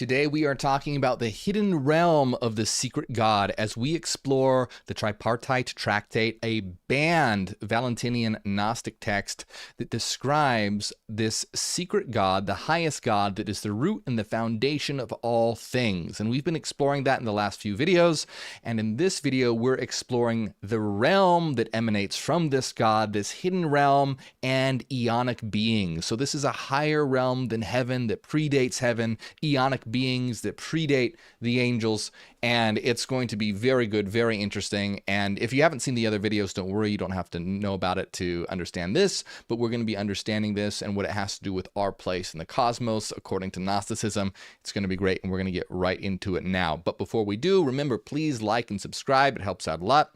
Today we are talking about the hidden realm of the secret God as we explore the Tripartite Tractate, a banned Valentinian Gnostic text that describes this secret God, the highest God that is the root and the foundation of all things. And we've been exploring that in the last few videos. And in this video, we're exploring the realm that emanates from this God, this hidden realm and Eonic beings. So this is a higher realm than heaven that predates heaven, Eonic beings that predate the angels, and it's going to be very good, very interesting. And if you haven't seen the other videos, don't worry, you don't have to know about it to understand this, but we're going to be understanding this and what it has to do with our place in the cosmos according to Gnosticism. It's going to be great, and we're going to get right into it now. But before we do, remember, please like and subscribe. It helps out a lot.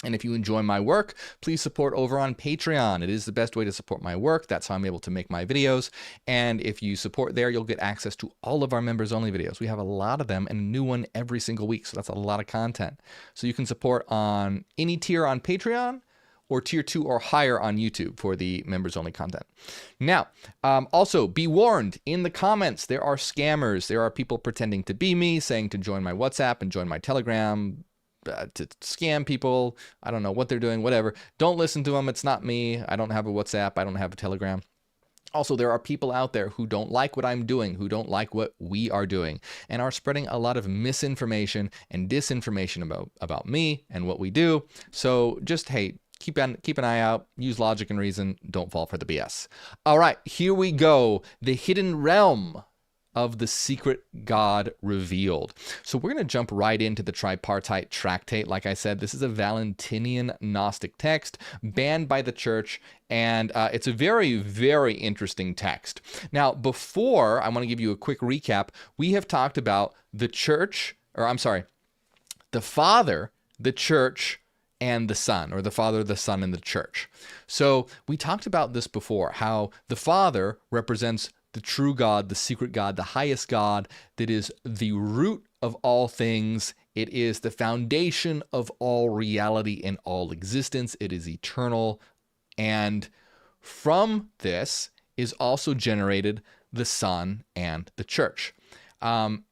And if you enjoy my work, please support over on Patreon. It is the best way to support my work. That's how I'm able to make my videos. And if you support there, you'll get access to all of our members-only videos. We have a lot of them and a new one every single week, so that's a lot of content. So you can support on any tier on Patreon or tier 2 or higher on YouTube for the members-only content. Now, also be warned, in the comments, there are scammers. There are people pretending to be me, saying to join my WhatsApp and join my Telegram, to scam people. I don't know what they're doing, whatever. Don't listen to them. It's not me. I don't have a WhatsApp. I don't have a Telegram. Also, there are people out there who don't like what I'm doing, who don't like what we are doing, and are spreading a lot of misinformation and disinformation about me and what we do. So just, hey, keep an eye out, use logic and reason, don't fall for the BS. All right, here we go. The hidden realm of the secret God revealed. So we're going to jump right into the Tripartite Tractate. Like I said, this is a Valentinian Gnostic text banned by the church, and it's a very, very interesting text. Now, before, I want to give you a quick recap. We have talked about the church, or I'm sorry, the Father, the church, and the Son, or the Father, the Son, and the church. So we talked about this before, how the Father represents the true God, the secret God, the highest God that is the root of all things. It is the foundation of all reality and all existence. It is eternal. And from this is also generated the Son and the church. And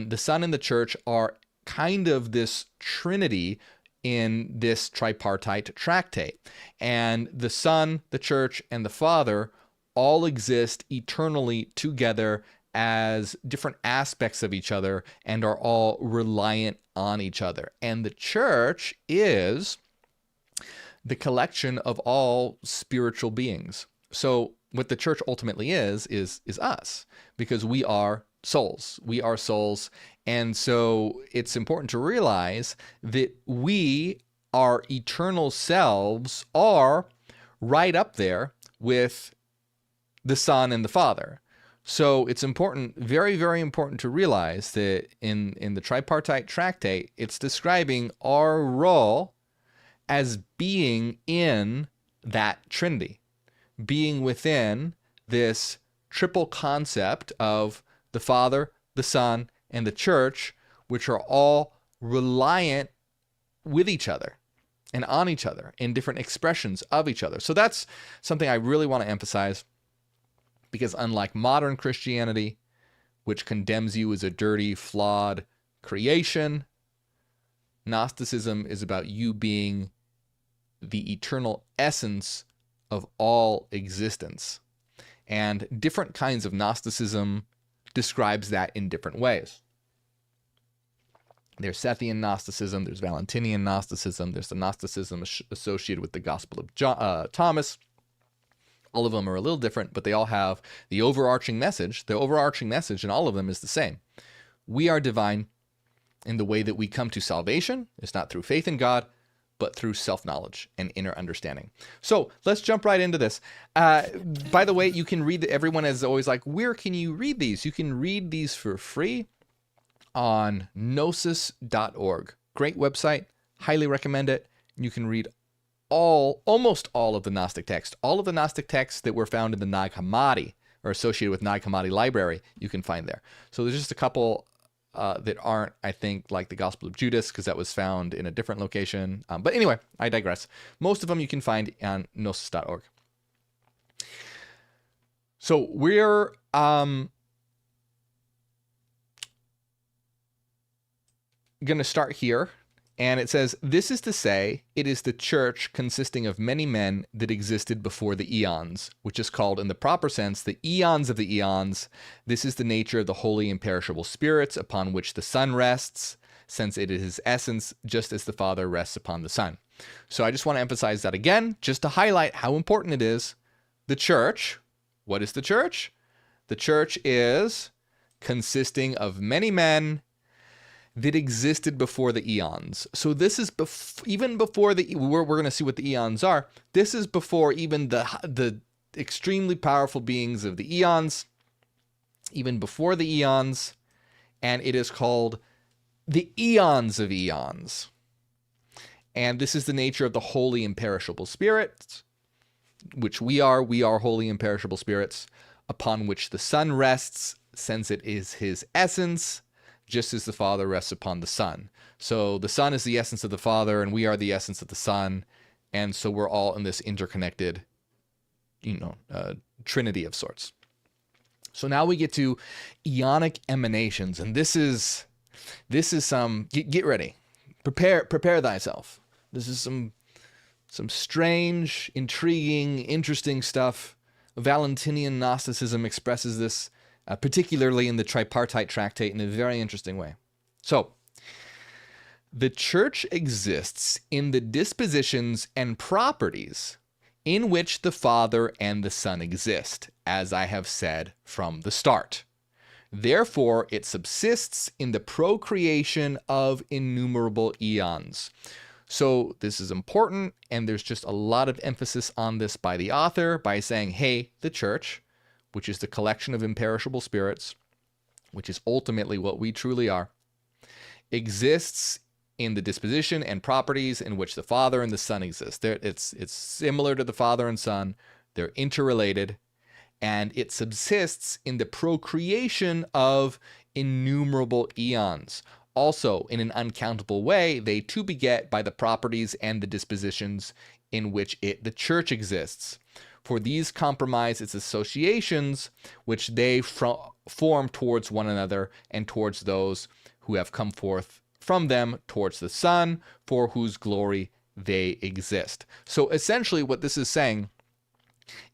the Son and the church are kind of this trinity in this tripartite tractate. And the Son, the church, and the Father all exist eternally together as different aspects of each other and are all reliant on each other. And the church is the collection of all spiritual beings. So what the church ultimately is us, because we are souls. We are souls. And so it's important to realize that we, our eternal selves, are right up there with the Son and the Father. So it's important, very, very important to realize that in the Tripartite Tractate, it's describing our role as being in that Trinity, being within this triple concept of the Father, the Son, and the Church, which are all reliant with each other and on each other in different expressions of each other. So that's something I really want to emphasize. Because unlike modern Christianity, which condemns you as a dirty, flawed creation, Gnosticism is about you being the eternal essence of all existence. And different kinds of Gnosticism describes that in different ways. There's Sethian Gnosticism, there's Valentinian Gnosticism, there's the Gnosticism associated with the Gospel of Thomas. All of them are a little different, but they all have the overarching message. The overarching message in all of them is the same. We are divine in the way that we come to salvation. It's not through faith in God, but through self-knowledge and inner understanding. So let's jump right into this. By the way, you can read, everyone is always like, where can you read these? You can read these for free on gnosis.org. Great website. Highly recommend it. You can read almost all of the Gnostic texts. All of the Gnostic texts that were found in the Nag Hammadi or associated with Nag Hammadi library, you can find there. So there's just a couple that aren't, I think, like the Gospel of Judas, because that was found in a different location. But anyway, I digress. Most of them you can find on gnosis.org. So we're going to start here. And it says, this is to say, it is the church consisting of many men that existed before the eons, which is called in the proper sense the eons of the eons. This is the nature of the holy imperishable spirits upon which the Son rests, since it is his essence, just as the Father rests upon the Son. So I just want to emphasize that again, just to highlight how important it is. The church, what is the church? The church is consisting of many men that existed before the eons. So this is even before we're going to see what the eons are. This is before even the extremely powerful beings of the eons, even before the eons, and it is called the eons of eons. And this is the nature of the holy imperishable spirits, which we are holy imperishable spirits, upon which the Son rests, since it is his essence, just as the Father rests upon the Son. So the Son is the essence of the Father, and we are the essence of the Son, and so we're all in this interconnected, trinity of sorts. So now we get to Eonic emanations, and this is some, get ready, prepare thyself. This is some strange, intriguing, interesting stuff. Valentinian Gnosticism expresses this particularly in the Tripartite Tractate in a very interesting way. So, the church exists in the dispositions and properties in which the Father and the Son exist, as I have said from the start. Therefore, it subsists in the procreation of innumerable eons. So this is important, and there's just a lot of emphasis on this by the author, by saying, hey, the church, which is the collection of imperishable spirits, which is ultimately what we truly are, exists in the disposition and properties in which the Father and the Son exist. It's similar to the Father and Son. They're interrelated, and it subsists in the procreation of innumerable eons. Also, in an uncountable way, they too beget by the properties and the dispositions in which the church exists. For these comprise its associations, which they form towards one another and towards those who have come forth from them, towards the Son, for whose glory they exist. So essentially what this is saying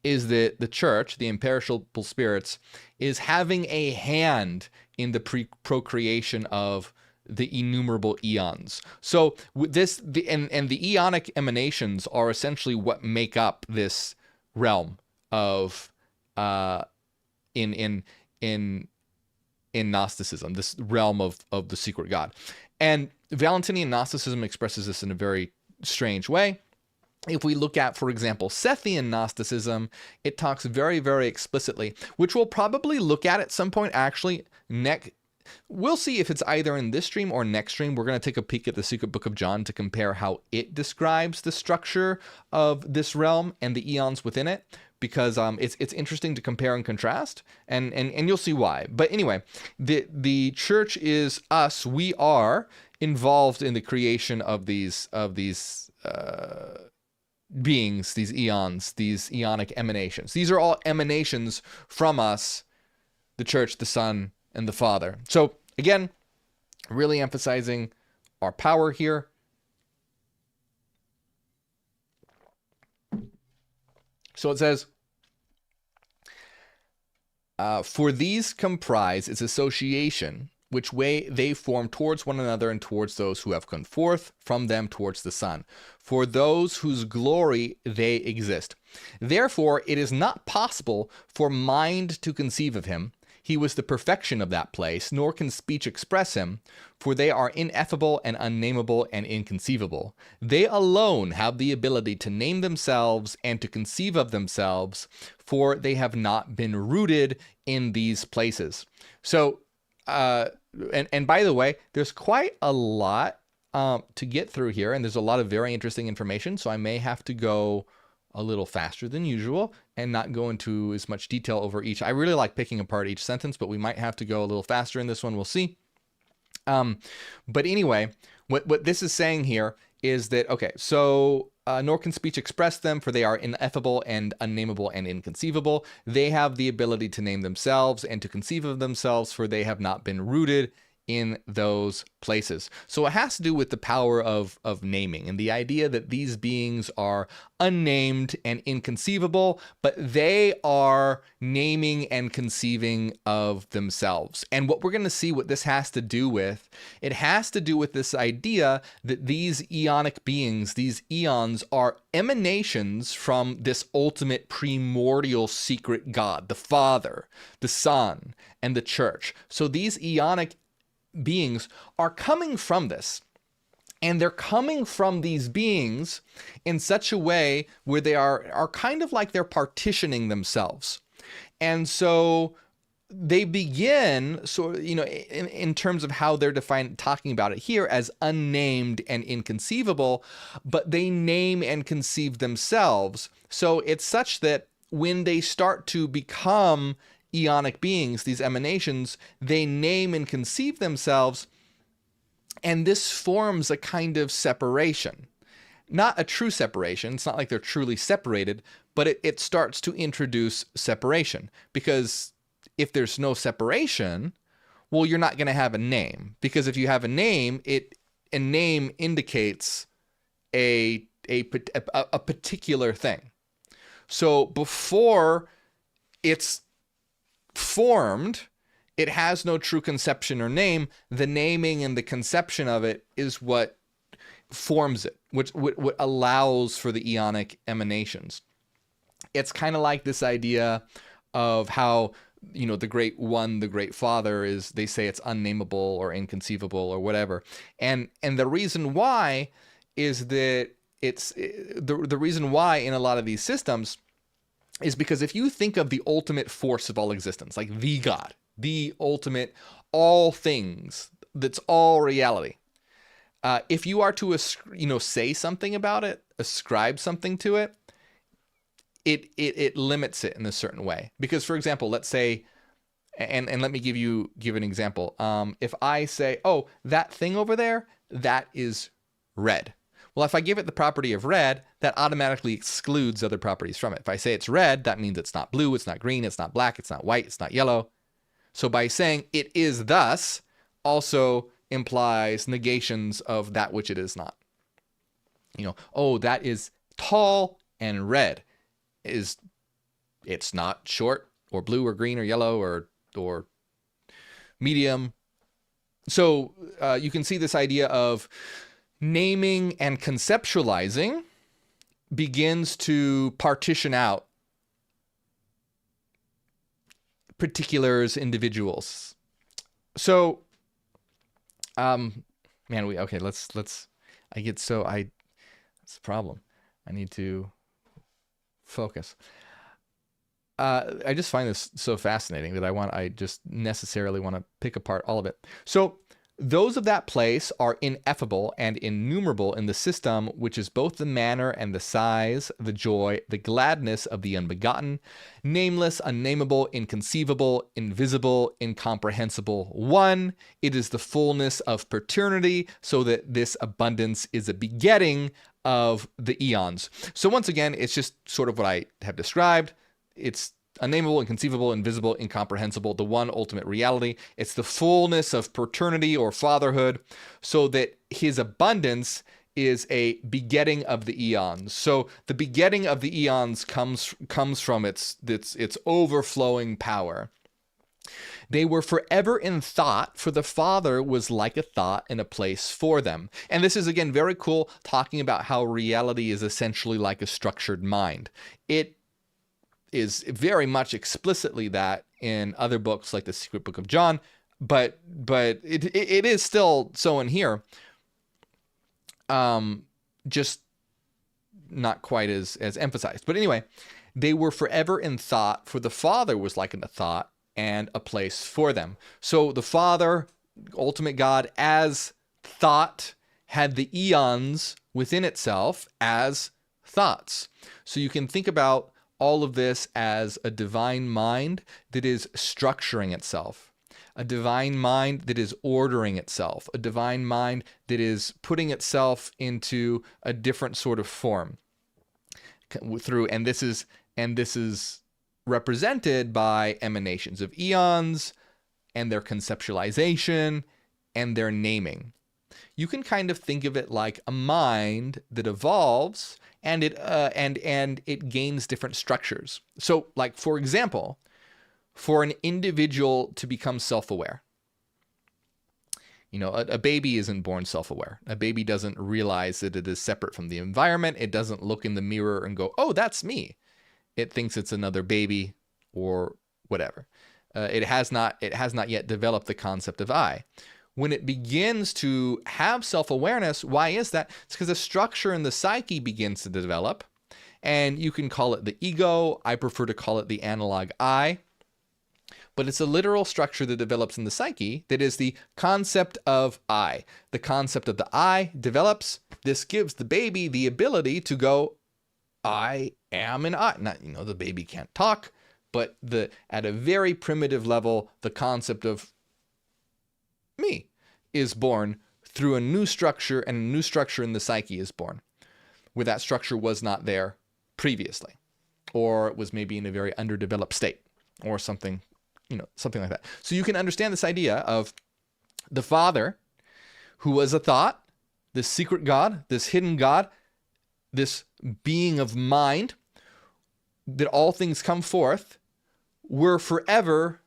is that the church, the imperishable spirits, is having a hand in the procreation of the innumerable eons. So this, and the Eonic emanations are essentially what make up this realm of in Gnosticism, this realm of the secret God. And Valentinian Gnosticism expresses this in a very strange way. If we look at, for example, Sethian Gnosticism, it talks very, very explicitly, which we'll probably look at some point, actually. We'll see if it's either in this stream or next stream. We're going to take a peek at the Secret Book of John to compare how it describes the structure of this realm and the eons within it, because it's interesting to compare and contrast, and you'll see why. But anyway, the church is us. We are involved in the creation of these beings, these eons, these Eonic emanations. These are all emanations from us, the church, the Son, and the Father. So again, really emphasizing our power here. So it says, for these comprise its association, which way they form towards one another and towards those who have come forth from them towards the Son, for those whose glory they exist. Therefore, it is not possible for mind to conceive of him. He was the perfection of that place, nor can speech express him, for they are ineffable and unnameable and inconceivable. They alone have the ability to name themselves and to conceive of themselves, for they have not been rooted in these places. So, and by the way, there's quite a lot to get through here, and there's a lot of very interesting information, so I may have to go a little faster than usual and not go into as much detail over each. I really like picking apart each sentence, but we might have to go a little faster in this one. We'll see. But anyway, what this is saying here is that, okay, so nor can speech express them, for they are ineffable and unnameable and inconceivable. They have the ability to name themselves and to conceive of themselves, for they have not been rooted in those places. So it has to do with the power of naming and the idea that these beings are unnamed and inconceivable, but they are naming and conceiving of themselves. And what we're going to see what this has to do with, it has to do with this idea that these Eonic beings, these eons, are emanations from this ultimate primordial secret God, the Father, the Son, and the Church. So these Eonic beings are coming from this, and they're coming from these beings in such a way where they are kind of like they're partitioning themselves. And so they begin, so in terms of how they're defined, talking about it here as unnamed and inconceivable, but they name and conceive themselves. So it's such that when they start to become Eonic beings, these emanations, they name and conceive themselves, and this forms a kind of separation. Not a true separation, it's not like they're truly separated, but it starts to introduce separation. Because if there's no separation, well, you're not going to have a name. Because if you have a name indicates a particular thing. So before it's formed, it has no true conception or name. The naming and the conception of it is what forms it, which what allows for the Eonic emanations. It's kind of like this idea of how, the Great One, the Great Father, is, they say it's unnameable or inconceivable or whatever. And the reason why is that it's the reason why in a lot of these systems is because if you think of the ultimate force of all existence, like the God, the ultimate all things, that's all reality. If you are to, say something about it, ascribe something to it, it limits it in a certain way. Because, for example, let's say, and let me give an example. If I say, oh, that thing over there, that is red. Well, if I give it the property of red, that automatically excludes other properties from it. If I say it's red, that means it's not blue, it's not green, it's not black, it's not white, it's not yellow. So by saying it is thus also implies negations of that which it is not. Oh, that is tall and red. It's not short or blue or green or yellow or medium. So you can see this idea of naming and conceptualizing begins to partition out particulars, individuals. So, let's, that's the problem. I need to focus. I just find this so fascinating that I just necessarily want to pick apart all of it. So those of that place are ineffable and innumerable in the system, which is both the manner and the size, the joy, the gladness of the unbegotten, nameless, unnameable, inconceivable, invisible, incomprehensible one. It is the fullness of paternity, so that this abundance is a begetting of the eons. So once again, it's just sort of what I have described. It's unnameable, inconceivable, invisible, incomprehensible, the one ultimate reality. It's the fullness of paternity or fatherhood, so that his abundance is a begetting of the eons. So the begetting of the eons comes from its overflowing power. They were forever in thought, for the Father was like a thought and a place for them. And this is, again, very cool, talking about how reality is essentially like a structured mind. It is very much explicitly that in other books like the Secret Book of John, but it is still so in here. Just not quite as emphasized. But anyway, they were forever in thought, for the Father was like a thought and a place for them. So the Father, ultimate God, as thought, had the eons within itself as thoughts. So you can think about all of this as a divine mind that is structuring itself, a divine mind that is ordering itself, a divine mind that is putting itself into a different sort of form through, and this is represented by emanations of eons and their conceptualization and their naming. You can kind of think of it like a mind that evolves and it gains different structures. So, like, for example, for an individual to become self-aware, a baby isn't born self-aware. A baby doesn't realize that it is separate from the environment. It doesn't look in the mirror and go, "Oh, that's me." It thinks it's another baby or whatever. It has not yet developed the concept of I. When it begins to have self-awareness, why is that? It's because a structure in the psyche begins to develop, and you can call it the ego. I prefer to call it the analog I. But it's a literal structure that develops in the psyche that is the concept of I. The concept of the I develops. This gives the baby the ability to go, "I am an I." Not, the baby can't talk, but at a very primitive level, the concept of me is born through a new structure, and a new structure in the psyche is born, where that structure was not there previously, or it was maybe in a very underdeveloped state, or something like that. So you can understand this idea of the Father, who was a thought, this secret God, this hidden God, this being of mind, that all things come forth, were forever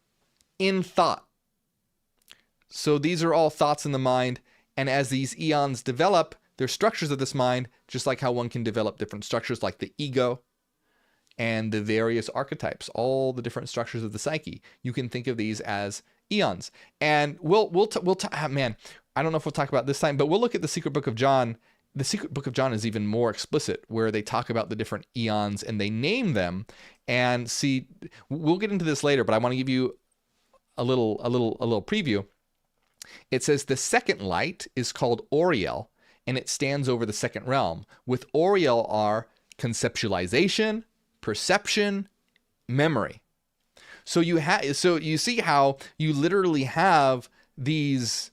in thought. So these are all thoughts in the mind, and as these eons develop, they're structures of this mind, just like how one can develop different structures like the ego and the various archetypes, all the different structures of the psyche. You can think of these as eons. And we'll man, I don't know if we'll talk about this time, but we'll look at the Secret Book of John. The Secret Book of John is even more explicit, where they talk about the different eons and they name them. And see, we'll get into this later, but I want to give you a little preview. It says the second light is called Oriel, and it stands over the second realm. With Oriel are conceptualization, perception, memory. So you see how you literally have these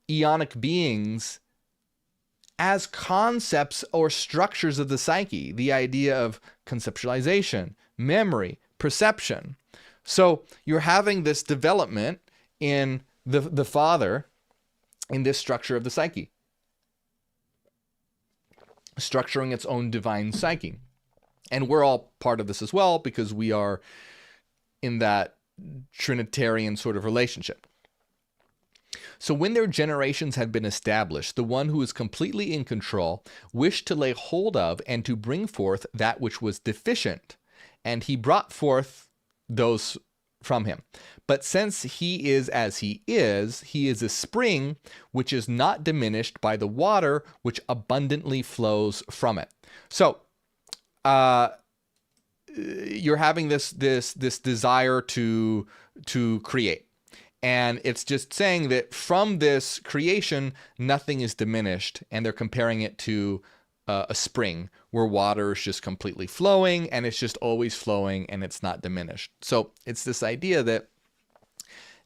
Eonic beings as concepts or structures of the psyche, the idea of conceptualization, memory, perception. So you're having this development in the Father in this structure of the psyche, structuring its own divine psyche. And we're all part of this as well, because we are in that Trinitarian sort of relationship. So when their generations had been established, the one who is completely in control wished to lay hold of and to bring forth that which was deficient, and he brought forth those from him. But since he is as he is a spring which is not diminished by the water which abundantly flows from it. So you're having this desire to create, and it's just saying that from this creation nothing is diminished, and they're comparing it to a spring where water is just completely flowing, and it's just always flowing, and it's not diminished. So it's this idea that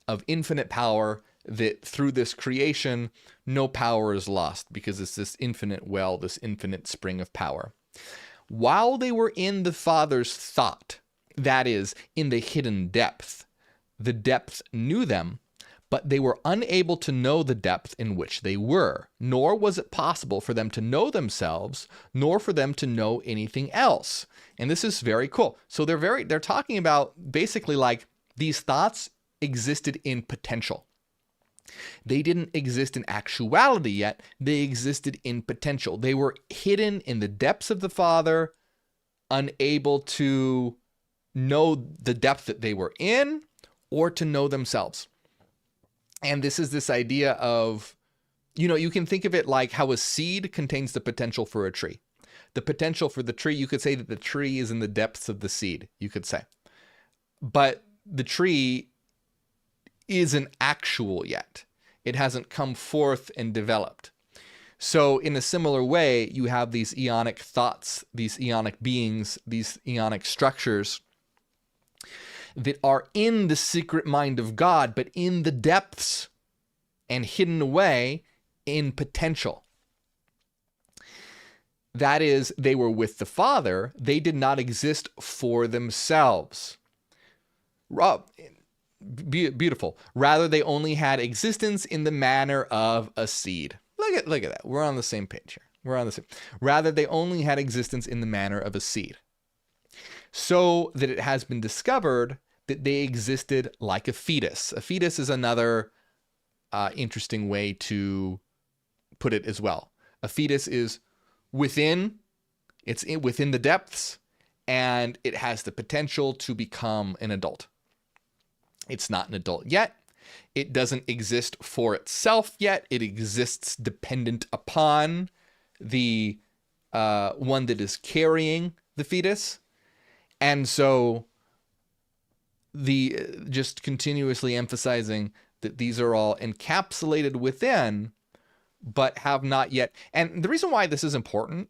of infinite power, that through this creation no power is lost, because it's this infinite well, this infinite spring of power. While they were in the Father's thought, that is, in the hidden depth, the depth knew them, but they were unable to know the depth in which they were, nor was it possible for them to know themselves, nor for them to know anything else. And this is very cool. So they're talking about basically like these thoughts existed in potential. They didn't exist in actuality yet. They existed in potential. They were hidden in the depths of the Father, unable to know the depth that they were in or to know themselves. And this is this idea of, you can think of it like how a seed contains the potential for a tree. The potential for the tree, you could say that the tree is in the depths of the seed, you could say. But the tree isn't actual yet. It hasn't come forth and developed. So in a similar way, you have these Eonic thoughts, these Eonic beings, these Eonic structures that are in the secret mind of God, but in the depths and hidden away in potential. That is, they were with the Father. They did not exist for themselves. Rob, Beautiful. Rather, they only had existence in the manner of a seed. Look at that. We're on the same page here. We're on the same. Rather, they only had existence in the manner of a seed. So that it has been discovered that they existed like a fetus. A fetus is another interesting way to put it as well. A fetus is within the depths, and it has the potential to become an adult. It's not an adult yet. It doesn't exist for itself yet. It exists dependent upon the one that is carrying the fetus. And so just continuously emphasizing that these are all encapsulated within, but have not yet. And the reason why this is important,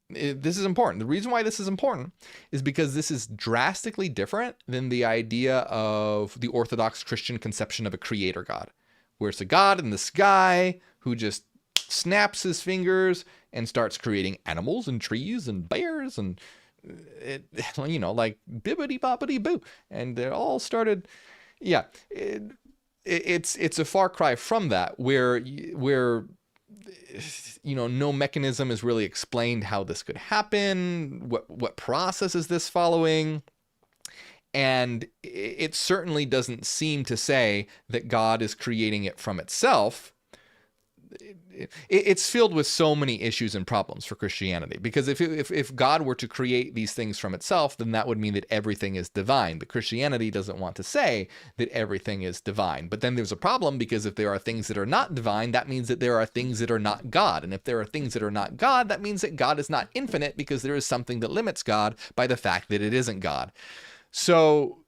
the reason why this is important is because this is drastically different than the idea of the Orthodox Christian conception of a creator God, where it's a God in the sky who just snaps his fingers and starts creating animals and trees and bears and like bibbity boppity boo, and they all started. Yeah, it's a far cry from that, where no mechanism is really explained how this could happen. What process is this following? And it certainly doesn't seem to say that God is creating it from itself. It's filled with so many issues and problems for Christianity, because if God were to create these things from itself, then that would mean that everything is divine. But Christianity doesn't want to say that everything is divine. But then there's a problem, because if there are things that are not divine, that means that there are things that are not God. And if there are things that are not God, that means that God is not infinite, because there is something that limits God by the fact that it isn't God. So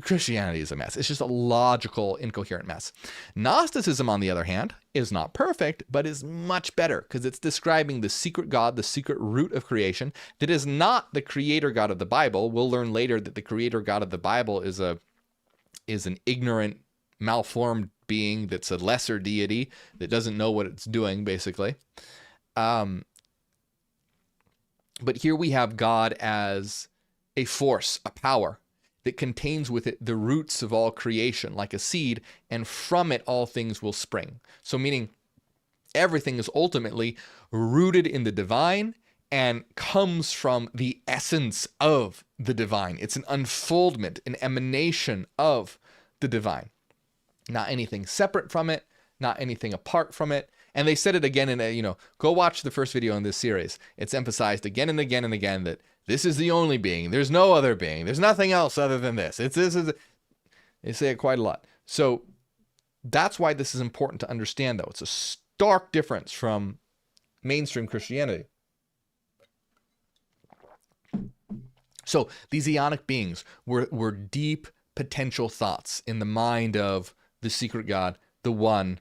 Christianity is a mess. It's just a logical, incoherent mess. Gnosticism, on the other hand, is not perfect, but is much better, because it's describing the secret God, the secret root of creation, that is not the creator God of the Bible. We'll learn later that the creator God of the Bible is an ignorant, malformed being that's a lesser deity that doesn't know what it's doing, basically. But here we have God as a force, a power, that contains with it the roots of all creation, like a seed, and from it all things will spring. So meaning everything is ultimately rooted in the divine and comes from the essence of the divine. It's an unfoldment, an emanation of the divine. Not anything separate from it, not anything apart from it. And they said it again in go watch the first video in this series. It's emphasized again and again and again that this is the only being. There's no other being. There's nothing else other than this. They say it quite a lot. So that's why this is important to understand, though. It's a stark difference from mainstream Christianity. So these Eonic beings were deep potential thoughts in the mind of the secret God, the One,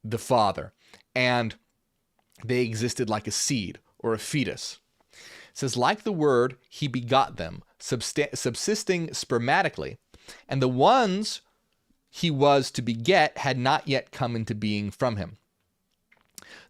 the Father. And they existed like a seed or a fetus. It says, like the Word, he begot them, subsisting spermatically, and the ones he was to beget had not yet come into being from him.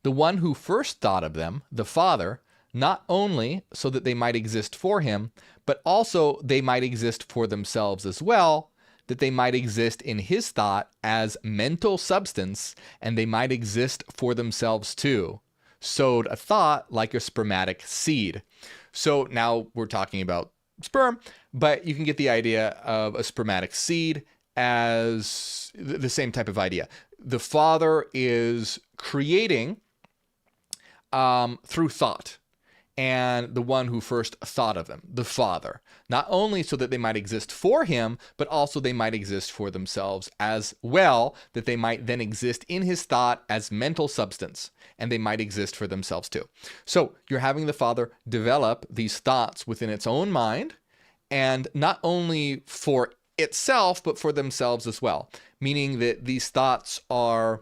The one who first thought of them, the Father, not only so that they might exist for him, but also they might exist for themselves as well, that they might exist in his thought as mental substance, and they might exist for themselves too, sowed a thought like a spermatic seed. So now we're talking about sperm, but you can get the idea of a spermatic seed as the same type of idea. The Father is creating through thought, and the one who first thought of them, the Father, not only so that they might exist for him, but also they might exist for themselves as well, that they might then exist in his thought as mental substance, and they might exist for themselves too. So you're having the Father develop these thoughts within its own mind, and not only for itself, but for themselves as well, meaning that these thoughts are,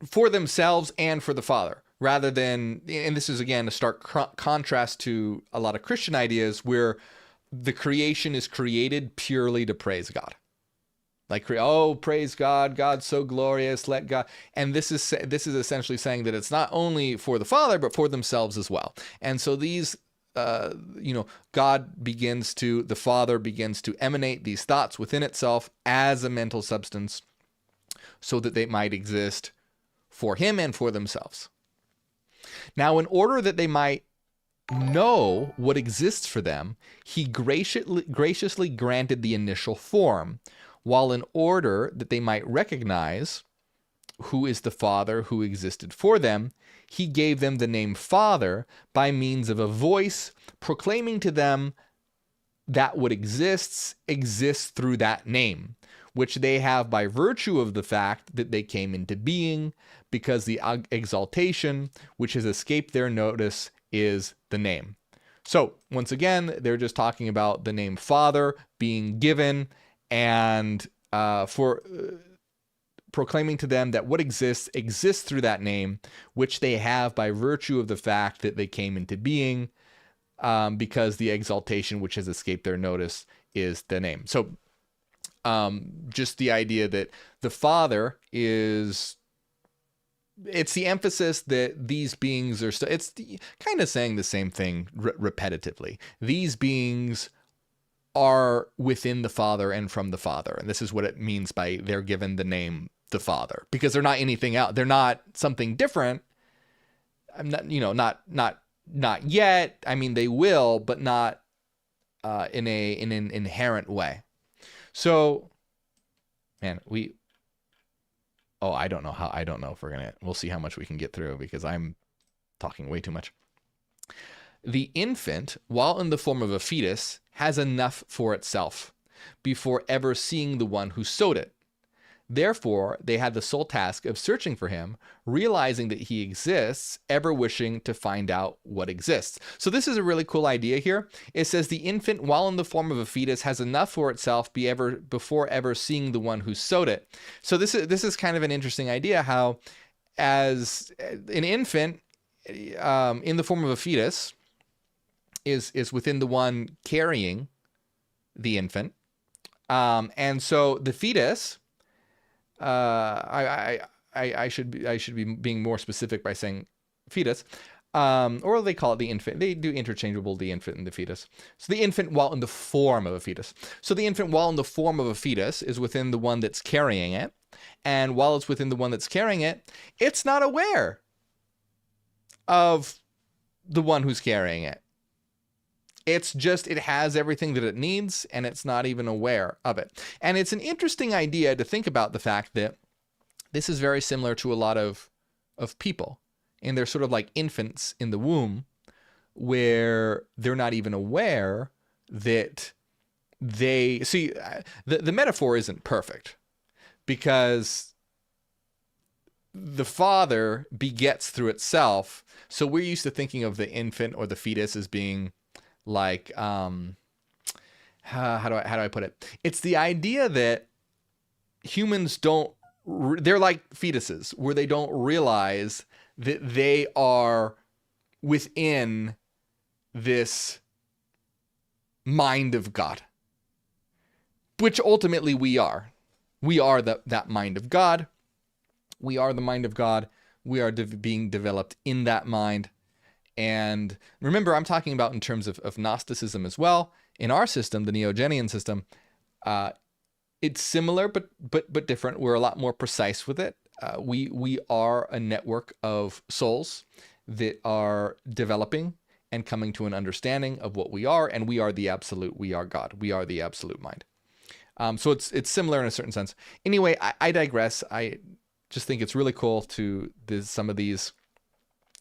for themselves and for the Father. Rather than, and this is again a stark contrast to a lot of Christian ideas where the creation is created purely to praise God. Like, praise God, God's so glorious, let God. And this is essentially saying that it's not only for the Father, but for themselves as well. And so these the Father begins to emanate these thoughts within itself as a mental substance so that they might exist for him and for themselves. Now, in order that they might know what exists for them, he graciously granted the initial form, while in order that they might recognize who is the Father who existed for them, he gave them the name Father by means of a voice proclaiming to them that what exists through that name, which they have by virtue of the fact that they came into being, because the exaltation which has escaped their notice is the name. So once again, they're just talking about the name Father being given, and for proclaiming to them that what exists through that name, which they have by virtue of the fact that they came into being, because the exaltation which has escaped their notice is the name. So just the idea that the Father is, it's the emphasis that these beings are, it's kind of saying the same thing repetitively. These beings are within the Father and from the Father. And this is what it means by they're given the name the Father, because they're not anything else. They're not something different. I'm not, not yet. I mean, they will, but not in an inherent way. So, man, I don't know if we'll see how much we can get through, because I'm talking way too much. The infant, while in the form of a fetus, has enough for itself before ever seeing the one who sowed it. Therefore, they had the sole task of searching for him, realizing that he exists, ever wishing to find out what exists. So this is a really cool idea here. It says the infant, while in the form of a fetus, has enough for itself before ever seeing the one who sowed it. So this is kind of an interesting idea, how as an infant in the form of a fetus is within the one carrying the infant. And so the fetus, I should be being more specific by saying fetus, or they call it the infant. They do interchangeable, the infant and the fetus. So the infant while in the form of a fetus. So the infant while in the form of a fetus is within the one that's carrying it. And while it's within the one that's carrying it, it's not aware of the one who's carrying it. It's just, it has everything that it needs, and it's not even aware of it. And it's an interesting idea to think about the fact that this is very similar to a lot of people. And they're sort of like infants in the womb, where they're not even aware that they... See, the metaphor isn't perfect, because the Father begets through itself. So we're used to thinking of the infant or the fetus as being like, how do I put it? It's the idea that humans they're like fetuses, where they don't realize that they are within this mind of God, which ultimately we are. We are that mind of God. We are the mind of God. We are being developed in that mind. And remember, I'm talking about in terms of Gnosticism as well. In our system, the Neogenian system, it's similar but different. We're a lot more precise with it. We are a network of souls that are developing and coming to an understanding of what we are, and we are the absolute. We are God. We are the absolute mind. So it's similar in a certain sense. Anyway, I digress. I just think it's really cool to some of these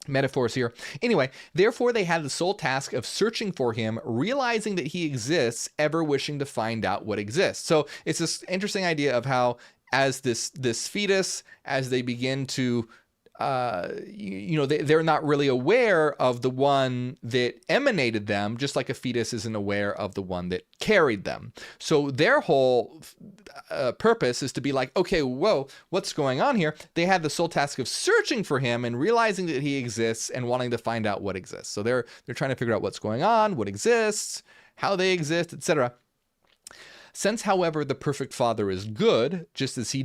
metaphors here. Anyway, therefore they had the sole task of searching for him, realizing that he exists, ever wishing to find out what exists. So it's this interesting idea of how, as this fetus, as they begin to they're not really aware of the one that emanated them, just like a fetus isn't aware of the one that carried them. So their whole purpose is to be like, okay, whoa, what's going on here? They had the sole task of searching for him and realizing that he exists and wanting to find out what exists. So they're trying to figure out what's going on, what exists, how they exist, etc. Since, however, the perfect Father is good, just as he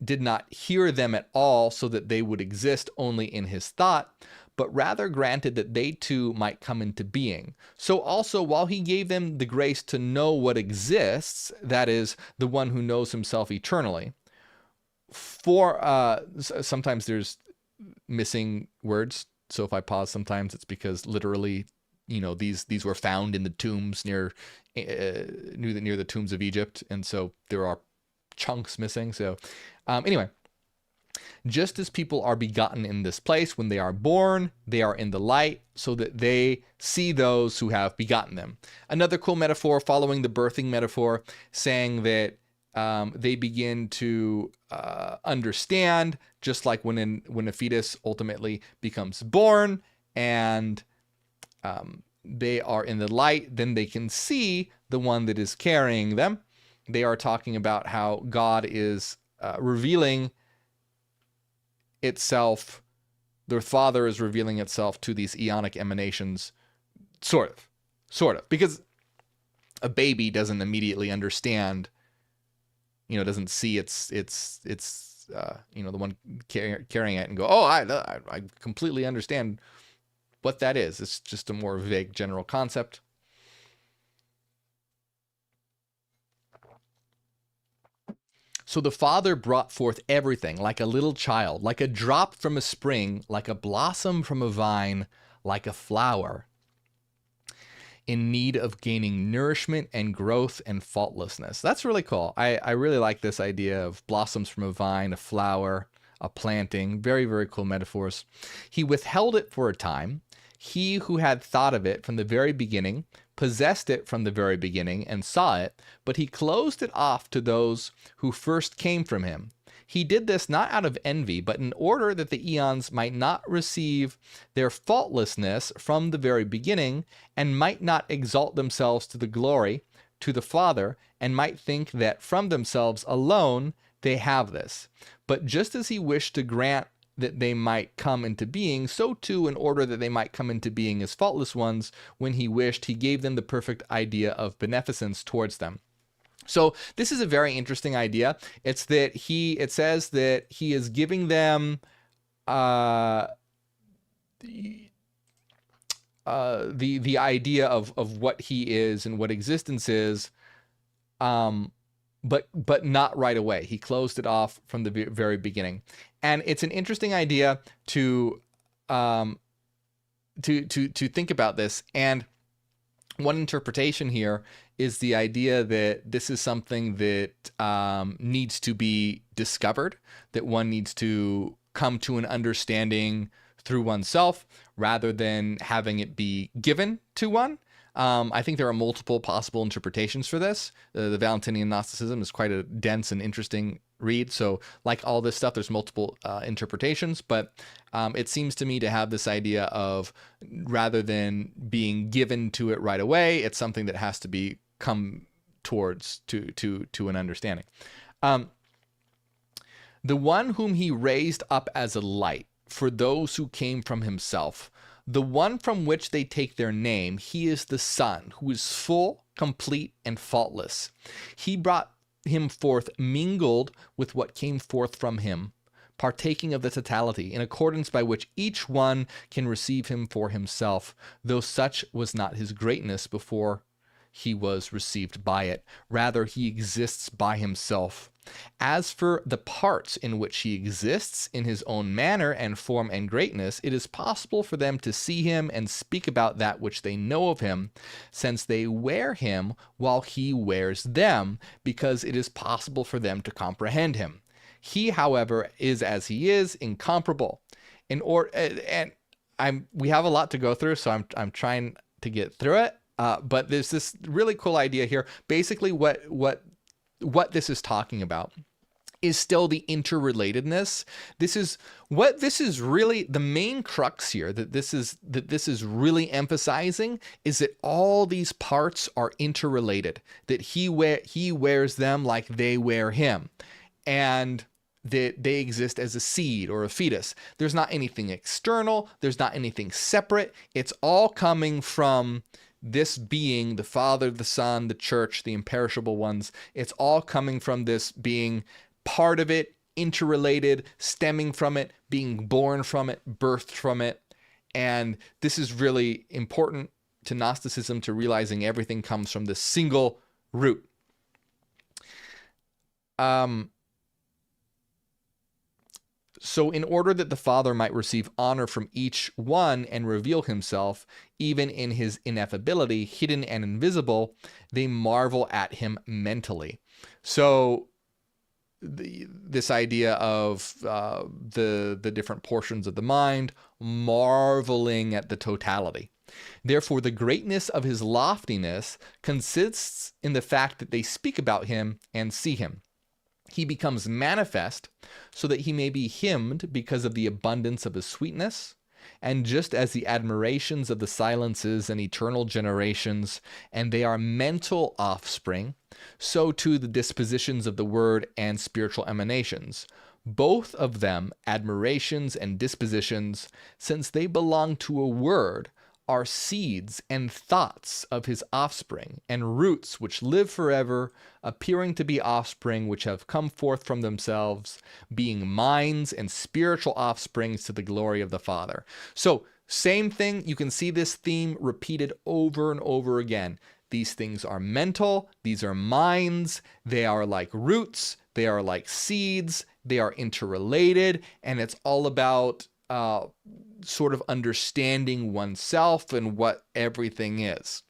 did not hear them at all so that they would exist only in his thought, but rather granted that they too might come into being. So also, while he gave them the grace to know what exists, that is, the one who knows himself eternally, sometimes there's missing words. So if I pause sometimes, it's because literally, these were found in the tombs near the tombs of Egypt. And so there are chunks missing. So anyway, just as people are begotten in this place, when they are born, they are in the light so that they see those who have begotten them. Another cool metaphor following the birthing metaphor, saying that they begin to understand, just like when a fetus ultimately becomes born and they are in the light, then they can see the one that is carrying them. They are talking about how God is revealing itself, their Father is revealing itself to these Eonic emanations, sort of, because a baby doesn't immediately understand, doesn't see it's the one carrying it and go, oh, I completely understand what that is. It's just a more vague general concept. So the Father brought forth everything like a little child, like a drop from a spring, like a blossom from a vine, like a flower, in need of gaining nourishment and growth and faultlessness. That's really cool. I really like this idea of blossoms from a vine, a flower, a planting. Very, very cool metaphors. He withheld it for a time. He who had thought of it from the very beginning possessed it from the very beginning and saw it, but he closed it off to those who first came from him. He did this not out of envy, but in order that the eons might not receive their faultlessness from the very beginning, and might not exalt themselves to the glory to the Father, and might think that from themselves alone they have this. But just as he wished to grant that they might come into being, so too, in order that they might come into being as faultless ones, when he wished, he gave them the perfect idea of beneficence towards them. So this is a very interesting idea. It's that it says that he is giving them the idea of what he is and what existence is, but not right away. He closed it off from the very beginning. And it's an interesting idea to think about this. And one interpretation here is the idea that this is something that needs to be discovered, that one needs to come to an understanding through oneself rather than having it be given to one. I think there are multiple possible interpretations for this. The Valentinian Gnosticism is quite a dense and interesting read. So like all this stuff, there's multiple interpretations, but it seems to me to have this idea of rather than being given to it right away, it's something that has to be come towards to an understanding. The one whom he raised up as a light for those who came from himself, the one from which they take their name, he is the Son, who is full, complete, and faultless. He brought him forth mingled with what came forth from him, partaking of the totality, in accordance by which each one can receive him for himself, though such was not his greatness before he was received by it. Rather, he exists by himself. As for the parts in which he exists in his own manner and form and greatness, it is possible for them to see him and speak about that which they know of him, since they wear him while he wears them, because it is possible for them to comprehend him. He, however, is as he is, incomparable. We have a lot to go through, so I'm trying to get through it. But there's this really cool idea here. Basically, what this is talking about is still the interrelatedness. This is really the main crux here, that this is really emphasizing, is that all these parts are interrelated, that he wears them like they wear him, and that they exist as a seed or a fetus. There's not anything external, there's not anything separate. It's all coming from this being, the Father, the Son, the Church, the imperishable ones. It's all coming from this being, part of it, interrelated, stemming from it, being born from it, birthed from it. And this is really important to Gnosticism, to realizing everything comes from the single root. So in order that the Father might receive honor from each one and reveal himself, even in his ineffability, hidden and invisible, they marvel at him mentally. So this idea of the different portions of the mind marveling at the totality. Therefore, the greatness of his loftiness consists in the fact that they speak about him and see him. He becomes manifest so that he may be hymned because of the abundance of his sweetness. And just as the admirations of the silences and eternal generations, and they are mental offspring, so too the dispositions of the word and spiritual emanations, both of them admirations and dispositions, since they belong to a word, are seeds and thoughts of his offspring, and roots which live forever, appearing to be offspring which have come forth from themselves, being minds and spiritual offsprings to the glory of the Father. So, same thing, you can see this theme repeated over and over again. These things are mental, these are minds, they are like roots, they are like seeds, they are interrelated, and it's all about sort of understanding oneself and what everything is.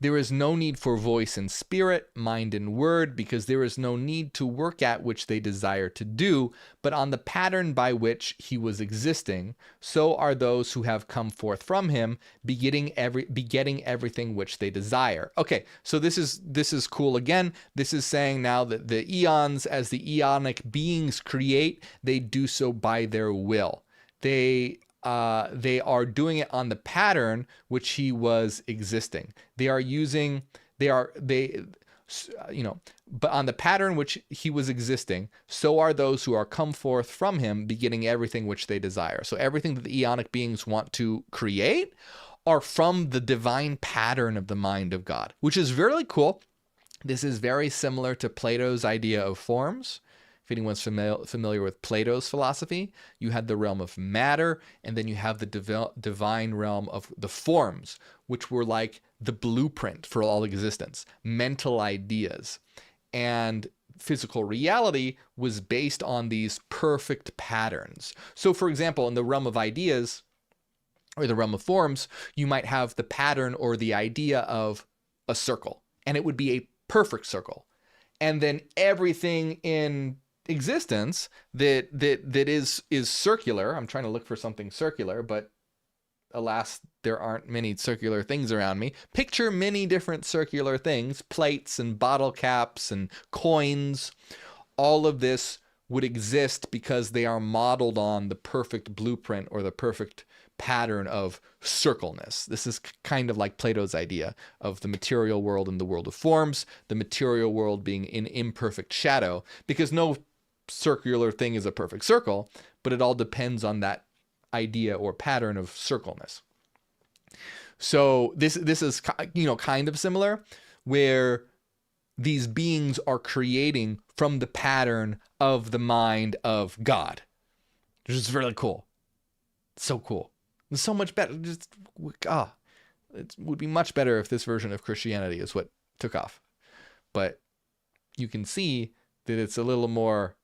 There is no need for voice and spirit, mind and word, because there is no need to work at which they desire to do, but on the pattern by which he was existing, so are those who have come forth from him, begetting everything which they desire. Okay, so this is cool again. This is saying now that the eons, as the eonic beings create, they do so by their will. They are doing it on the pattern which he was existing. But on the pattern which he was existing, so are those who are come forth from him, begetting everything which they desire. So everything that the eonic beings want to create are from the divine pattern of the mind of God, which is really cool. This is very similar to Plato's idea of forms. If anyone's familiar with Plato's philosophy, you had the realm of matter, and then you have the divine realm of the forms, which were like the blueprint for all existence, mental ideas. And physical reality was based on these perfect patterns. So, for example, in the realm of ideas, or the realm of forms, you might have the pattern or the idea of a circle, and it would be a perfect circle. And then everything in existence that is circular. I'm trying to look for something circular, but alas, there aren't many circular things around me. Picture many different circular things, plates and bottle caps and coins. All of this would exist because they are modeled on the perfect blueprint or the perfect pattern of circleness. This is kind of like Plato's idea of the material world and the world of forms, the material world being in imperfect shadow, because no circular thing is a perfect circle, but it all depends on that idea or pattern of circleness. So this is kind of similar, where these beings are creating from the pattern of the mind of God, which is really cool. So cool. It's so much better. It would be much better if this version of Christianity is what took off. But you can see that it's a little more,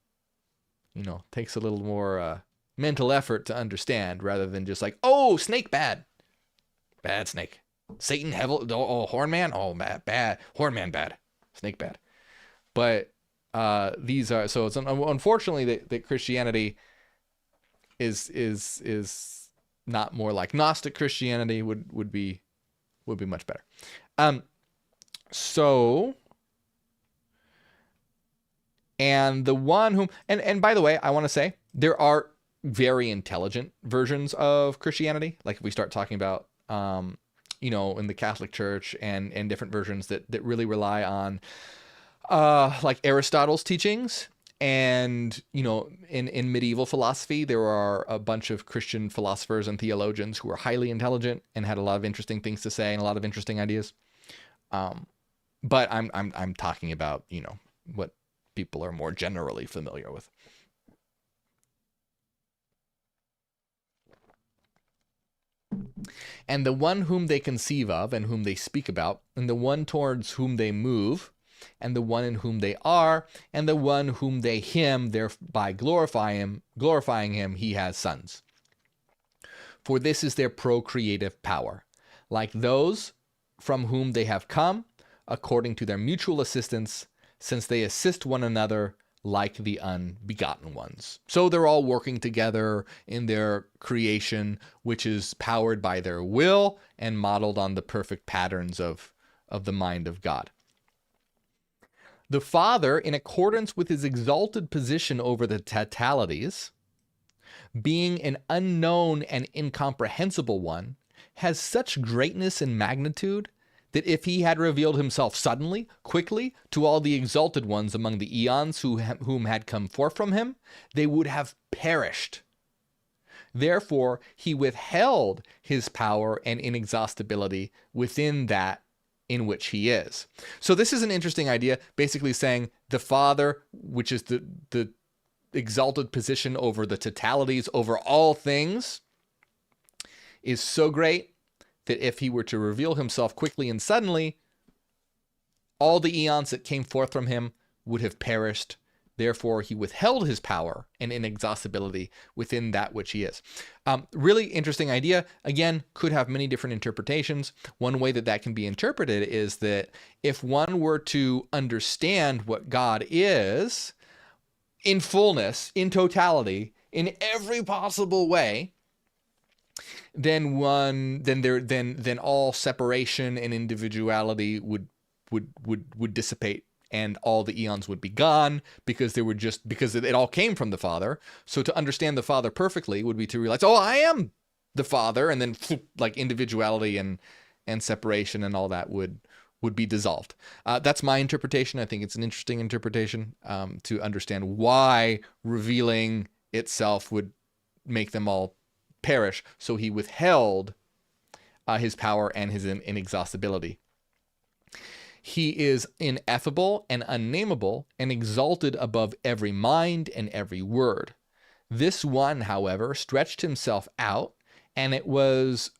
takes a little more mental effort to understand, rather than just like, oh, snake bad. Bad snake. Satan, horn man, bad. Horn man bad. Snake bad. But these are, so it's unfortunately that Christianity is not more like Gnostic Christianity would be much better. And the one whom, and by the way, I want to say there are very intelligent versions of Christianity. Like if we start talking about, in the Catholic Church and different versions that really rely on, like Aristotle's teachings. And, in medieval philosophy, there are a bunch of Christian philosophers and theologians who are highly intelligent and had a lot of interesting things to say and a lot of interesting ideas. But I'm talking about, what people are more generally familiar with. And the one whom they conceive of and whom they speak about, and the one towards whom they move, and the one in whom they are, and the one whom they hymn, thereby glorifying him, he has sons. For this is their procreative power, like those from whom they have come, according to their mutual assistance, since they assist one another like the unbegotten ones. So they're all working together in their creation, which is powered by their will and modeled on the perfect patterns of the mind of God. The Father, in accordance with his exalted position over the totalities, being an unknown and incomprehensible one, has such greatness and magnitude that if he had revealed himself suddenly, quickly, to all the exalted ones among the eons whom had come forth from him, they would have perished. Therefore, he withheld his power and inexhaustibility within that in which he is. So this is an interesting idea, basically saying the Father, which is the exalted position over the totalities, over all things, is so great that if he were to reveal himself quickly and suddenly, all the eons that came forth from him would have perished. Therefore, he withheld his power and inexhaustibility within that which he is. Really interesting idea. Again, could have many different interpretations. One way that can be interpreted is that if one were to understand what God is in fullness, in totality, in every possible way, then all separation and individuality would dissipate, and all the eons would be gone because it all came from the Father. So to understand the Father perfectly would be to realize, oh, I am the Father, and then like individuality and separation and all that would be dissolved. That's my interpretation. I think it's an interesting interpretation to understand why revealing itself would make them all perish. So he withheld his power and his inexhaustibility. He is ineffable and unnameable and exalted above every mind and every word. This one, however, stretched himself out, and it was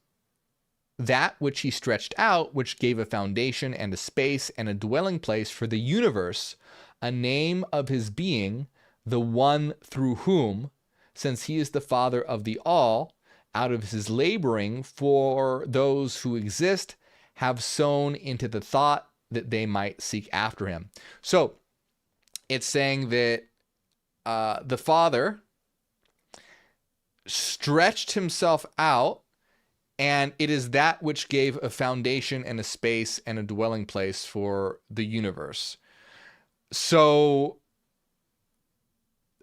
that which he stretched out which gave a foundation and a space and a dwelling place for the universe, a name of his being, the one through whom, since he is the Father of the all, out of his laboring for those who exist, have sown into the thought that they might seek after him. So it's saying that the Father stretched himself out, and it is that which gave a foundation and a space and a dwelling place for the universe. So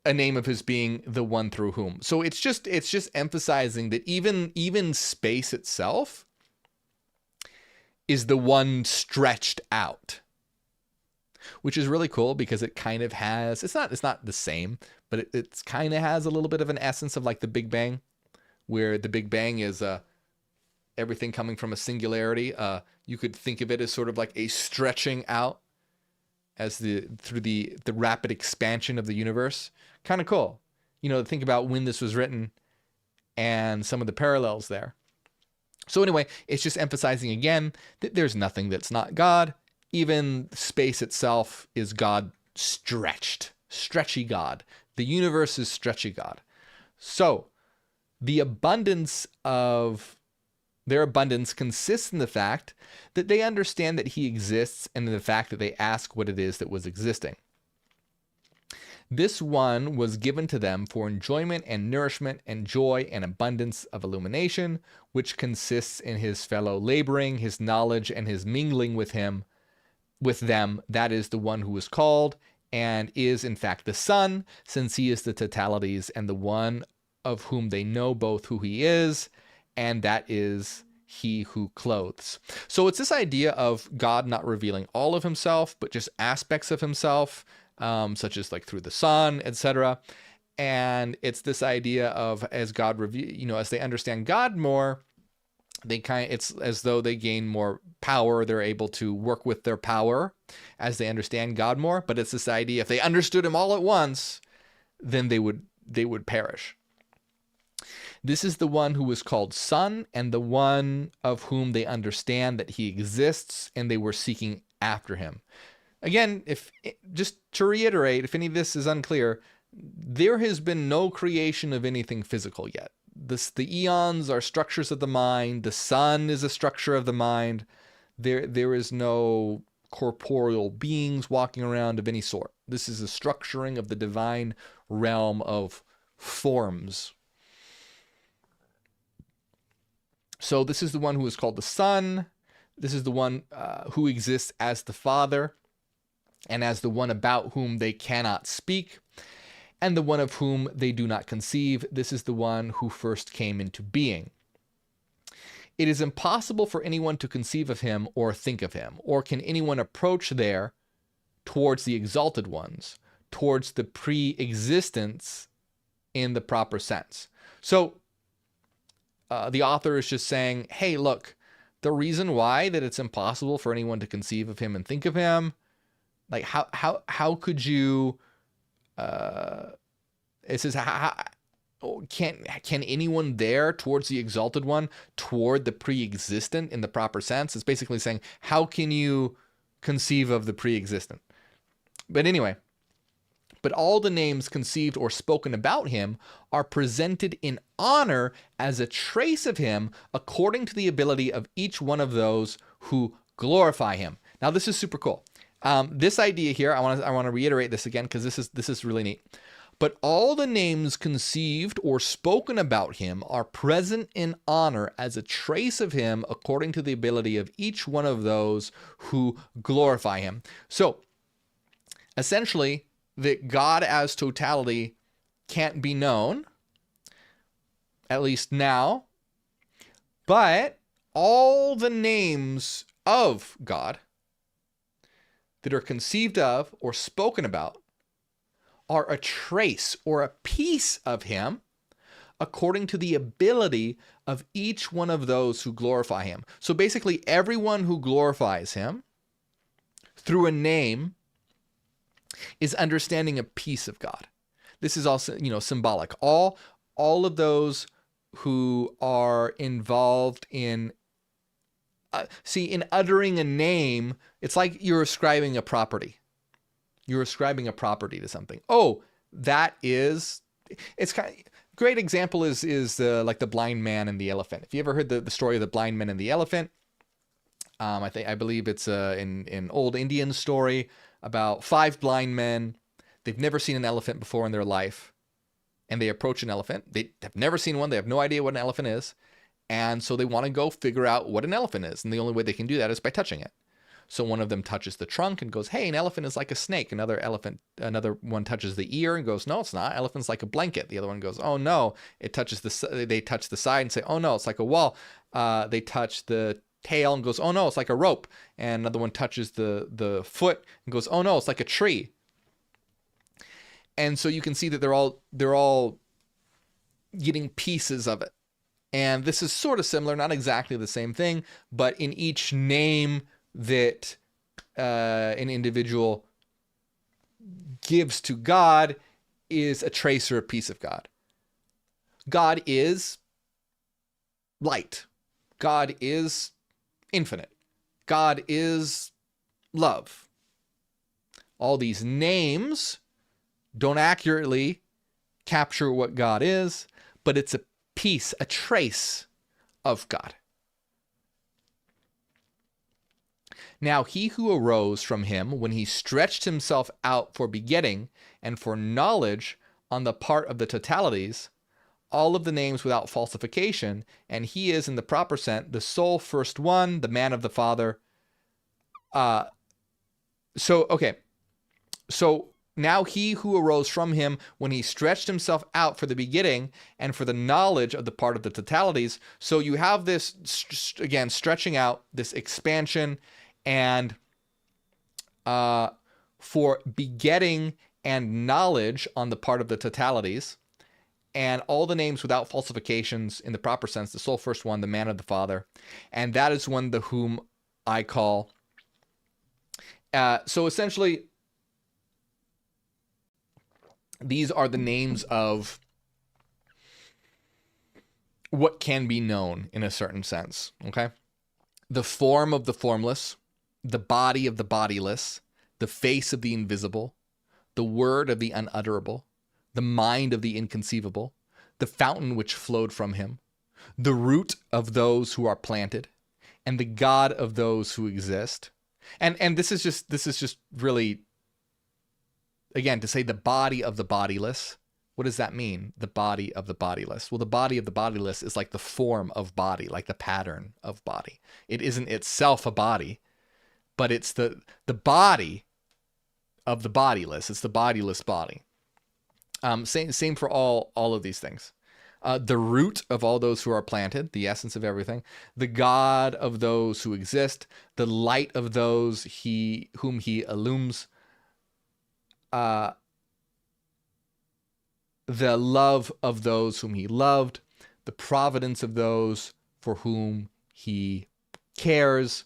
a name of his being, the one through whom. So it's just emphasizing that even space itself is the one stretched out, which is really cool because it kind of has, it's not the same, but it's kind of has a little bit of an essence of like the Big Bang, where the Big Bang is everything coming from a singularity. You could think of it as sort of like a stretching out as through the rapid expansion of the universe. Kind of cool, think about when this was written and some of the parallels there. So anyway, it's just emphasizing again that there's nothing that's not God. Even space itself is God stretchy God. The universe is stretchy God. So the abundance of their abundance consists in the fact that they understand that he exists, and in the fact that they ask what it is that was existing. This one was given to them for enjoyment and nourishment and joy and abundance of illumination, which consists in his fellow laboring, his knowledge, and his mingling with them. That is the one who is called and is in fact the Son, since he is the totalities and the one of whom they know both who he is, and that is he who clothes. So it's this idea of God not revealing all of himself, but just aspects of himself, such as like through the Son, etc. And it's this idea of as God as they understand God more, it's as though they gain more power. They're able to work with their power as they understand God more. But it's this idea, if they understood him all at once, then they would perish. This is the one who was called Son, and the one of whom they understand that he exists, and they were seeking after him. Again, just to reiterate, if any of this is unclear, there has been no creation of anything physical yet. The eons are structures of the mind. The sun is a structure of the mind. There is no corporeal beings walking around of any sort. This is a structuring of the divine realm of forms. So this is the one who is called the Son. This is the one who exists as the Father, and as the one about whom they cannot speak, and the one of whom they do not conceive. This is the one who first came into being. It is impossible for anyone to conceive of him or think of him, or can anyone approach there towards the exalted ones, towards the pre-existence in the proper sense. So the author is just saying, hey, look, the reason why that it's impossible for anyone to conceive of him and think of him, like how could you, it says, can anyone there towards the exalted one, toward the pre-existent in the proper sense? It's basically saying, how can you conceive of the pre-existent? But anyway, but all the names conceived or spoken about him are presented in honor as a trace of him according to the ability of each one of those who glorify him. Now, this is super cool. This idea here, I want to reiterate this again because this is really neat. But all the names conceived or spoken about him are present in honor as a trace of him according to the ability of each one of those who glorify him. So, essentially, that God as totality can't be known, at least now, but all the names of God that are conceived of or spoken about are a trace or a piece of him according to the ability of each one of those who glorify him. So basically, everyone who glorifies him through a name is understanding a piece of God. This is also, symbolic. All of those who are involved in in uttering a name, it's like you're ascribing a property. You're ascribing a property to something. Oh, it's kind of, great example is like the blind man and the elephant. If you ever heard the story of the blind man and the elephant, I believe it's an old Indian story about 5 blind men. They've never seen an elephant before in their life, and they approach an elephant. They have never seen one. They have no idea what an elephant is, and so they want to go figure out what an elephant is, and the only way they can do that is by touching it. So one of them touches the trunk and goes, hey, an elephant is like a snake. Another one touches the ear and goes, no, it's not. Elephant's like a blanket. The other one goes, oh no. They touch the side and say, oh no, it's like a wall. They touch the tail and goes, oh no, it's like a rope. And another one touches the foot and goes, oh no, it's like a tree. And so you can see that they're all getting pieces of it. And this is sort of similar, not exactly the same thing, but in each name that an individual gives to God is a trace or a piece of God. God is light. God is infinite. God is love. All these names don't accurately capture what God is, but it's a piece, a trace of God. Now he who arose from him when he stretched himself out for begetting and for knowledge on the part of the totalities, all of the names without falsification, and he is in the proper sense the sole first one, the man of the Father. So now he who arose from him when he stretched himself out for the begetting and for the knowledge of the part of the totalities. So you have this, again, stretching out, this expansion, and for begetting and knowledge on the part of the totalities, and all the names without falsifications in the proper sense, the sole first one, the man of the Father, and that is one the whom I call. So essentially, these are the names of what can be known in a certain sense, okay? The form of the formless, the body of the bodiless, the face of the invisible, the word of the unutterable, the mind of the inconceivable, the fountain which flowed from him, the root of those who are planted, and the God of those who exist. And this is just really, again, to say the body of the bodiless. What does that mean? The body of the bodiless. Well, the body of the bodiless is like the form of body, like the pattern of body. It isn't itself a body, but it's the body of the bodiless. It's the bodiless body. Same for all of these things. The root of all those who are planted, the essence of everything, the God of those who exist, the light of those whom he illumines, the love of those whom he loved, the providence of those for whom he cares,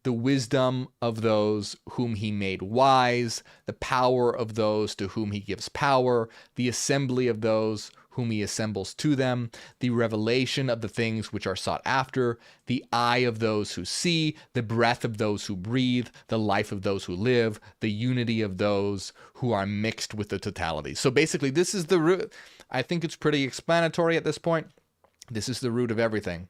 the wisdom of those whom he made wise, the power of those to whom he gives power, the assembly of those whom he assembles to them, the revelation of the things which are sought after, the eye of those who see, the breath of those who breathe, the life of those who live, the unity of those who are mixed with the totality. So basically, this is the root. I think it's pretty explanatory at this point. This is the root of everything.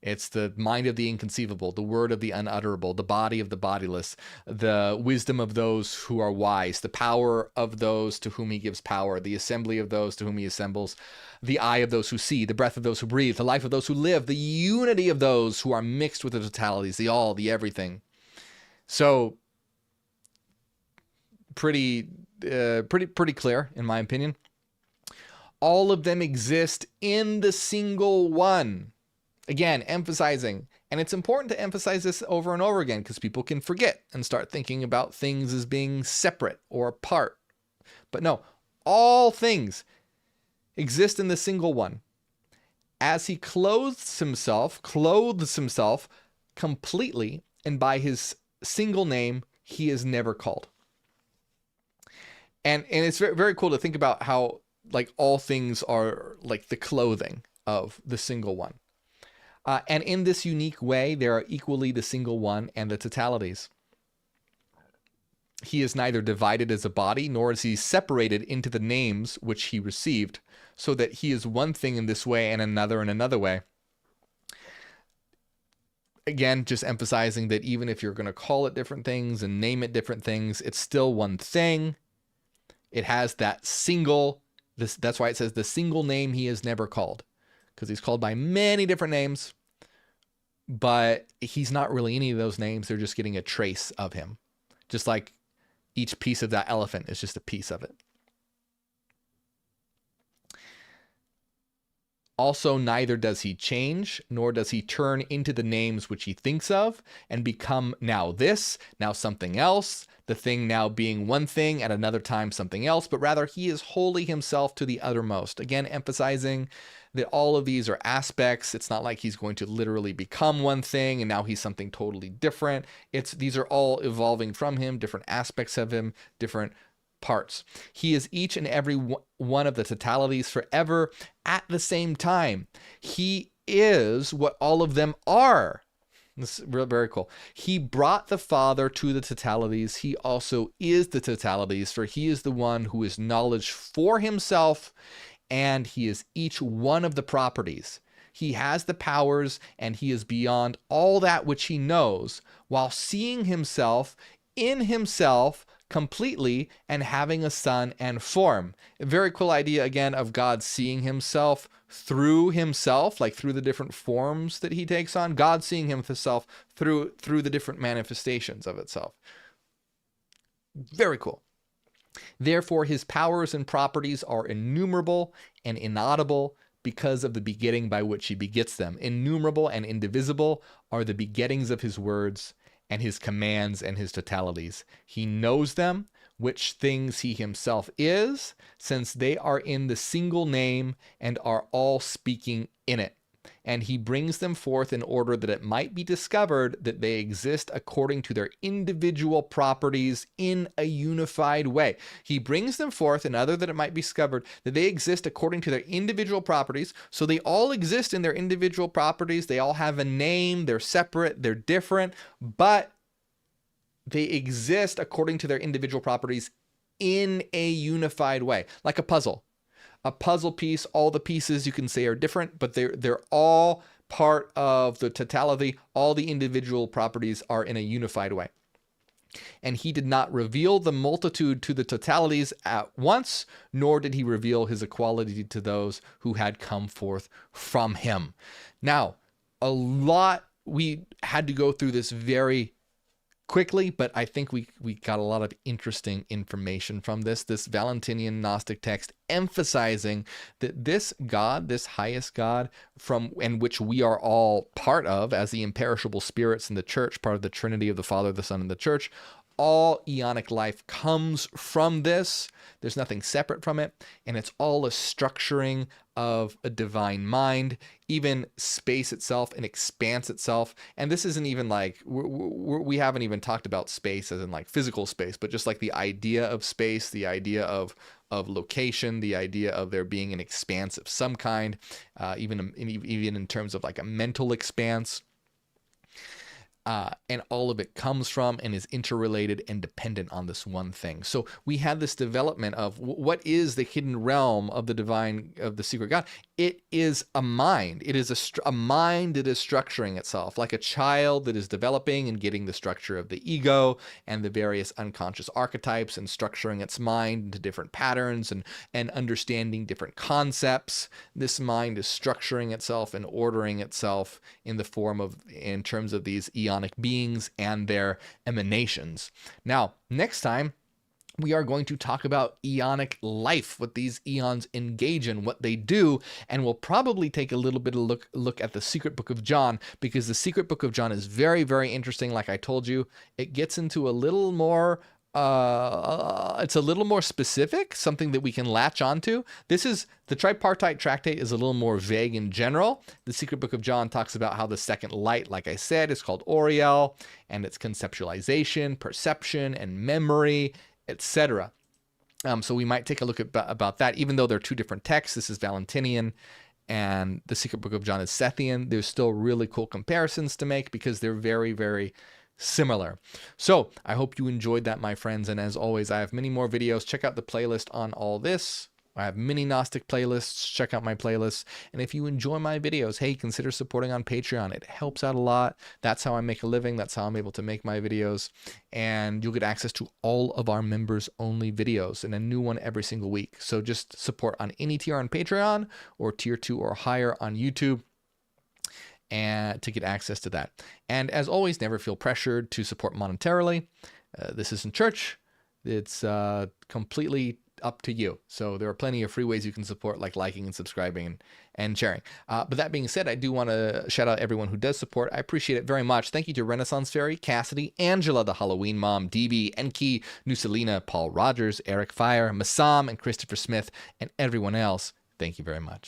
It's the mind of the inconceivable, the word of the unutterable, the body of the bodiless, the wisdom of those who are wise, the power of those to whom he gives power, the assembly of those to whom he assembles, the eye of those who see, the breath of those who breathe, the life of those who live, the unity of those who are mixed with the totalities, the all, the everything. So pretty clear, in my opinion. All of them exist in the single one. Again, emphasizing, and it's important to emphasize this over and over again because people can forget and start thinking about things as being separate or apart. But no, all things exist in the single one. As he clothes himself completely, and by his single name, he is never called. And it's very, very cool to think about how like all things are like the clothing of the single one. And in this unique way, they are equally the single one and the totalities. He is neither divided as a body, nor is he separated into the names which he received, so that he is one thing in this way and another in another way. Again, just emphasizing that even if you're going to call it different things and name it different things, it's still one thing. It has that single, that's why it says the single name he is never called, because he's called by many different names, but he's not really any of those names. They're just getting a trace of him. Just like each piece of that elephant is just a piece of it. Also, neither does he change, nor does he turn into the names which he thinks of and become now this, now something else, the thing now being one thing, at another time something else, but rather he is wholly himself to the uttermost. Again, emphasizing that all of these are aspects. It's not like he's going to literally become one thing and now he's something totally different. These are all evolving from him, different aspects of him, different parts. He is each and every one of the totalities forever at the same time. He is what all of them are. This is very cool. He brought the Father to the totalities. He also is the totalities, for he is the one who is knowledge for himself, and he is each one of the properties. He has the powers, and he is beyond all that which he knows, while seeing himself in himself completely and having a son and form. A very cool idea, again, of God seeing himself through himself, like through the different forms that he takes on. God seeing himself through the different manifestations of itself. Very cool. Therefore, his powers and properties are innumerable and inaudible because of the begetting by which he begets them. Innumerable and indivisible are the begettings of his words and his commands and his totalities. He knows them, which things he himself is, since they are in the single name and are all speaking in it. and he brings them forth in order that it might be discovered that they exist according to their individual properties in a unified way. He brings them forth in order that it might be discovered that they exist according to their individual properties. So they all exist in their individual properties. They all have a name. They're separate. They're different, but they exist according to their individual properties in a unified way, like a puzzle. A puzzle piece, all the pieces you can say are different, but they're all part of the totality. All the individual properties are in a unified way. And he did not reveal the multitude to the totalities at once, nor did he reveal his equality to those who had come forth from him. Now, we had to go through this very quickly, but I think we got a lot of interesting information from this Valentinian Gnostic text, emphasizing that this God, this highest God, and which we are all part of as the imperishable spirits in the church, part of the Trinity of the Father, the Son, and the Church, all Eonic life comes from this. There's nothing separate from it, and it's all a structuring of a divine mind, even space itself, an expanse itself. And this isn't even like, we haven't even talked about space as in like physical space, but just like the idea of space, the idea of location, the idea of there being an expanse of some kind, even in terms of like a mental expanse. And all of it comes from and is interrelated and dependent on this one thing. So we had this development of what is the hidden realm of the divine, of the secret God. It is a mind. It is a mind that is structuring itself, like a child that is developing and getting the structure of the ego and the various unconscious archetypes and structuring its mind into different patterns and understanding different concepts. This mind is structuring itself and ordering itself in terms of these Eonic beings and their emanations. Now, next time, we are going to talk about Eonic life, what these eons engage in, what they do, and we'll probably take a little bit of look at the secret book of John, because the secret book of John is very, very interesting. Like I told you, it gets into a little more it's a little more specific, something that we can latch onto. This is the Tripartite Tractate is a little more vague in general. The Secret Book of John talks about how the second light, like I said, is called Oriel, and its conceptualization, perception, and memory, etc. So we might take a look at about that, even though they're two different texts. This is Valentinian, and the Secret Book of John is Sethian. There's still really cool comparisons to make because they're very, very similar. So I hope you enjoyed that, my friends. And as always, I have many more videos. Check out the playlist on all this. I have many Gnostic playlists. Check out my playlists. And if you enjoy my videos, hey, consider supporting on Patreon. It helps out a lot. That's how I make a living. That's how I'm able to make my videos. And you'll get access to all of our members only videos and a new one every single week. So just support on any tier on Patreon or tier 2 or higher on YouTube, and to get access to that. And as always, never feel pressured to support monetarily. This isn't church. It's completely up to you. So there are plenty of free ways you can support, like liking and subscribing and sharing. But that being said, I do want to shout out everyone who does support. I appreciate it very much. Thank you to Renaissance Fairy, Cassidy, Angela, the Halloween Mom, DB, Enki, Nusalina, Paul Rogers, Eric Fire, Massam, and Christopher Smith, and everyone else. Thank you very much.